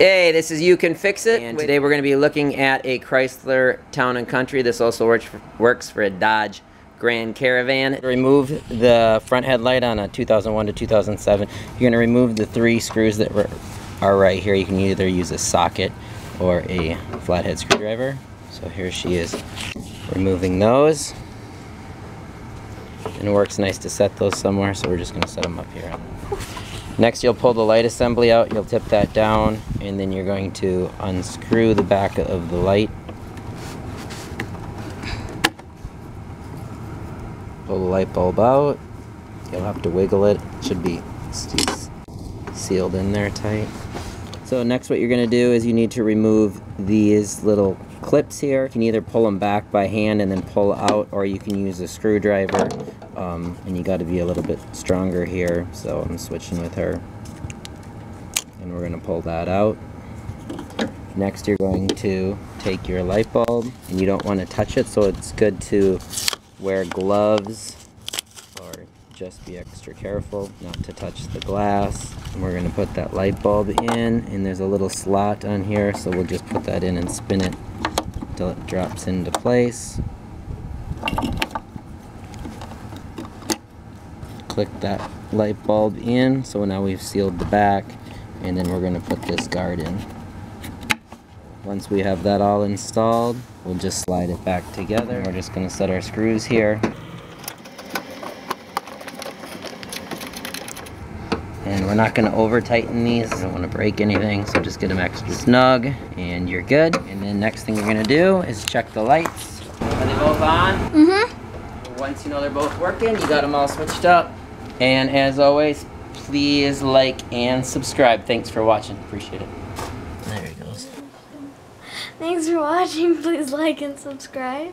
Hey, this is You Can Fix It, and today we're going to be looking at a Chrysler Town & Country. This also works for a Dodge Grand Caravan. Remove the front headlight on a 2001 to 2007. You're going to remove the 3 screws that are right here. You can either use a socket or a flathead screwdriver. So here she is removing those. And it works nice to set those somewhere, so we're just going to set them up here. Next, you'll pull the light assembly out, you'll tip that down, and then you're going to unscrew the back of the light. Pull the light bulb out. You'll have to wiggle it. It should be sealed in there tight. So next what you're going to do is you need to remove these little clips here. You can either pull them back by hand and then pull out, or you can use a screwdriver. And you got to be a little bit stronger here, so I'm switching with her. And we're going to pull that out. Next you're going to take your light bulb, and you don't want to touch it, so it's good to wear gloves or just be extra careful not to touch the glass. And we're going to put that light bulb in, and there's a little slot on here, so we'll just put that in and spin it until it drops into place. Click that light bulb in, so now we've sealed the back, and then we're going to put this guard in. Once we have that all installed, we'll just slide it back together. We're just going to set our screws here. And we're not going to over tighten these. I don't want to break anything, so just get them extra snug and you're good. And then next thing you're going to do is check the lights. Are they both on? Mm-hmm. Once you know they're both working, you got them all switched up. And as always, please like and subscribe. Thanks for watching. Appreciate it. There he goes. Thanks for watching. Please like and subscribe.